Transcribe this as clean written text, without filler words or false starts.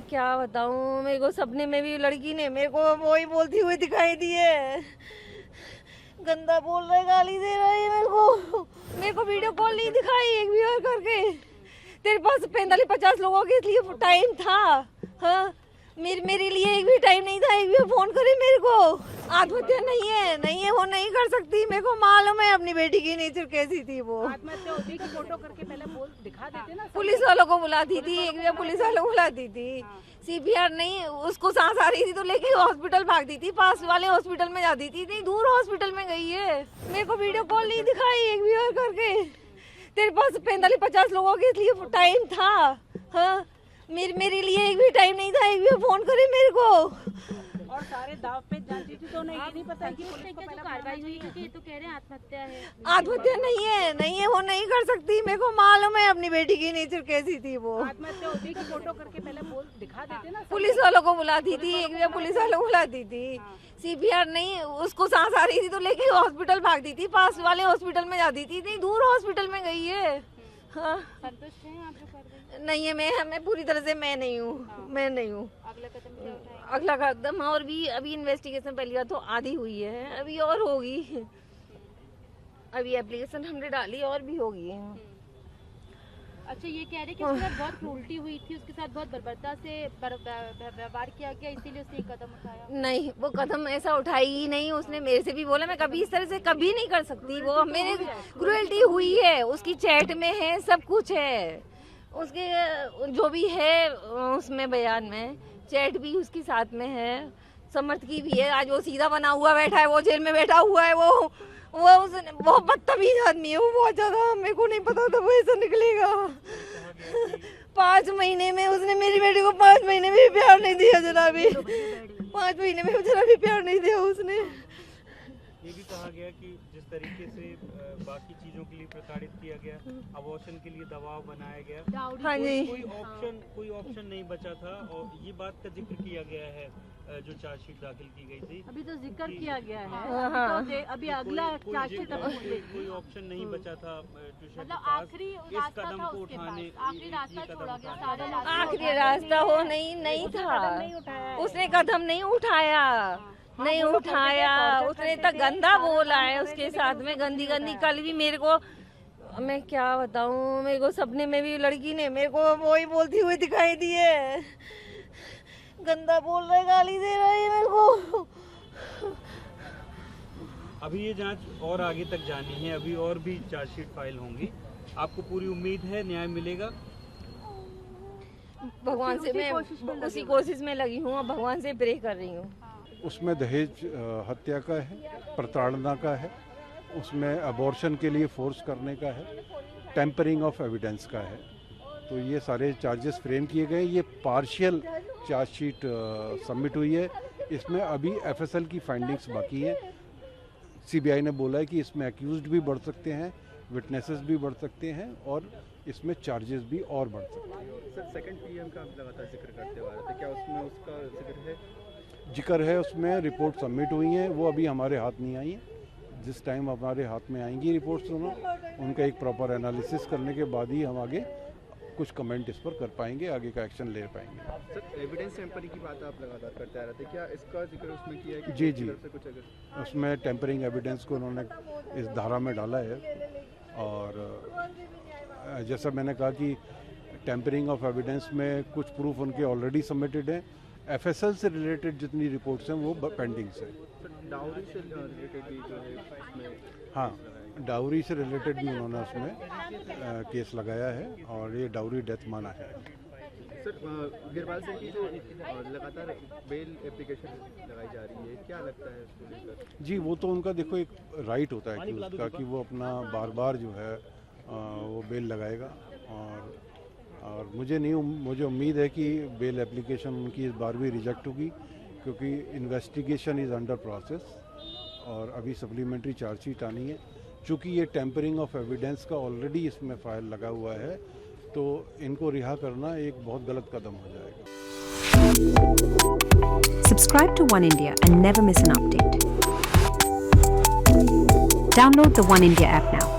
क्या बताऊं, मेरे को सपने में भी लड़की ने मेरे को वही बोलती हुई दिखाई दी है। गंदा बोल रहा है, गाली दे रहा है मेरे को वीडियो कॉल नहीं दिखाई एक भी और करके। तेरे पास 45-50 लोगों के लिए टाइम था, हाँ मेरे लिए एक भी टाइम नहीं था, एक भी फोन करे मेरे को। आत्महत्या नहीं है वो नहीं कर सकती, मेरे को मालूम है अपनी बेटी की नेचर कैसी थी। वो आत्महत्या होती कि फोटो करके पहले बोल दिखा देते ना। पुलिस वालों को बुलाती थी, एक भी पुलिस वालों को बुलाती थी। CPR नहीं, उसको सांस आ रही थी तो लेके हॉस्पिटल भागती थी, पास वाले हॉस्पिटल में जाती थी, इतनी दूर हॉस्पिटल में गई है। मेरे को वीडियो कॉल नहीं दिखाई एक भी और करके। तेरे पास 45-50 लोगों के लिए टाइम था, हाँ मेरे लिए एक भी टाइम नहीं था, एक भी फोन करे मेरे को। और सारे दाव पे जाती थी तो नहीं पता कि पुलिस को पहले कार्रवाई हुई, क्योंकि ये तो कह रहे हैं आत्महत्या है। आत्महत्या नहीं है वो नहीं कर सकती, मेरे को मालूम है अपनी बेटी की नेचर कैसी थी। वो आत्महत्या होती कि फोटो करके पहले बोल दिखा देते ना। पुलिस वालों को बुलाती थी, एक भी पुलिस वालों को बुलाती थी। CPR नहीं, उसको सांस आ रही थी तो लेके हॉस्पिटल भागती थी, पास वाले हॉस्पिटल में जाती थी, इतनी दूर हॉस्पिटल में गई है। हाँ संतुष्ट हैं आप जो कार्रवाई? नहीं है, मैं पूरी तरह से मैं नहीं हूँ। अगला कदम क्या उठाएंगे? अगला कदम और भी अभी इन्वेस्टिगेशन पहली बार तो आधी हुई है, अभी और होगी। अभी एप्लीकेशन हमने डाली और भी होगी। अच्छा, ये कह रहे कि उसके साथ बहुत क्रूरटी हुई थी, उसके साथ बहुत बर्बरता से व्यवहार किया गया, इसीलिए उसने एक कदम उठाया। नहीं, वो कदम ऐसा उठाई ही नहीं। उसने मेरे से भी बोला मैं कभी इस तरह से कभी नहीं कर सकती। वो मेरे क्रूरल्टी हुई है, उसकी चैट में है, सब कुछ है उसके जो भी है उसमें बयान में, चैट भी उसके साथ में है, समर्थ की भी है। आज वो सीधा बना हुआ बैठा है, वो जेल में बैठा हुआ है। वो बहुत बदतमीज आदमी है वो, बहुत ज्यादा। मेरे को नहीं पता था वो ऐसा निकलेगा। 5 महीने में उसने मेरी बेटी को 5 महीने में भी प्यार नहीं दिया, जरा भी 5 महीने में जरा भी प्यार नहीं दिया उसने। ये भी कहा गया कि जिस तरीके से बाकी चीजों के लिए प्रताड़ित किया गया, अबॉर्शन के लिए दबाव बनाया गया, हाँ जी, कोई ऑप्शन नहीं बचा था। और ये बात का जिक्र किया गया है जो चार्जशीट दाखिल की गई थी। अभी तो जिक्र किया गया है, हाँ। अभी अगला चार्जशीट कोई ऑप्शन नहीं बचा था मतलब आखिरी रास्ता था उसके पास, आखिरी रास्ता छोड़ा गया, सारे आखिरी रास्ता हो नहीं था। उसने कदम नहीं उठाया, उसने इतना गंदा बोला है उसके साथ में, गंदी। कल भी मेरे को, मैं क्या बताऊं, मेरे को सपने में भी लड़की ने मेरे को वही बोलती हुई दिखाई दी है। गंदा बोल रहा है, गाली दे रहा है मेरे को। अभी ये जांच और आगे तक जानी है, अभी और भी चार्जशीट फाइल होंगी। आपको पूरी उम्मीद है न्याय मिलेगा? भगवान से मैं उसी कोशिश में लगी हूँ और भगवान से प्रे कर रही हूँ। उसमें दहेज हत्या का है, प्रताड़ना का है, उसमें अबॉर्शन के लिए फोर्स करने का है, टेम्परिंग ऑफ एविडेंस का है। तो ये सारे चार्जेस फ्रेम किए गए। ये पार्शियल चार्जशीट सबमिट हुई है। इसमें अभी FSL की फाइंडिंग्स बाकी है। CBI ने बोला है कि इसमें एक्यूज्ड भी बढ़ सकते हैं, विटनेसेस भी बढ़ सकते हैं और इसमें चार्जेस भी और बढ़ सकते हैं। सर, सेकंड PM का आप लगातार जिक्र करते हुए आ रहे थे, क्या उसमें उसका जिक्र है? उसमें रिपोर्ट सबमिट हुई हैं, वो अभी हमारे हाथ नहीं आई हैं। जिस टाइम हमारे हाथ में आएंगी रिपोर्ट्स उनका एक प्रॉपर एनालिसिस करने के बाद ही हम आगे कुछ कमेंट इस पर कर पाएंगे, आगे का एक्शन ले पाएंगे। सर, एविडेंस टेम्परिंग की बात आप लगातार करते आ रहे थे, क्या इसका जिक्र उसमें किया है कि जी से कुछ अगर उसमें टेम्परिंग एविडेंस को उन्होंने इस धारा में डाला है। और जैसा मैंने कहा कि टेम्परिंग ऑफ एविडेंस में कुछ प्रूफ उनके ऑलरेडी सबमिटेड हैं। FSL से रिलेटेड जितनी रिपोर्ट्स हैं वो पेंडिंग से। डाउरी से रिलेटेड भी जो है उसमें, हाँ, डाउरी से रिलेटेड भी उन्होंने उसमें केस लगाया है और ये डाउरी डेथ माना है। सर, गिरवाल सिंह की जो लगातार बेल एप्लीकेशन लगाई जा रही है, क्या लगता है उसको लेकर? जी, वो तो उनका देखो एक राइट होता है कि उसका कि वो अपना बार जो है वो बेल लगाएगा। और मुझे उम्मीद है कि बेल एप्लीकेशन उनकी इस बार भी रिजेक्ट होगी, क्योंकि इन्वेस्टिगेशन इज़ अंडर प्रोसेस और अभी सप्लीमेंट्री चार्जशीट आनी है। चूँकि ये टेम्परिंग ऑफ एविडेंस का ऑलरेडी इसमें फाइल लगा हुआ है, तो इनको रिहा करना एक बहुत गलत कदम हो जाएगा। Subscribe to One India and never miss an update. Download the One India app now.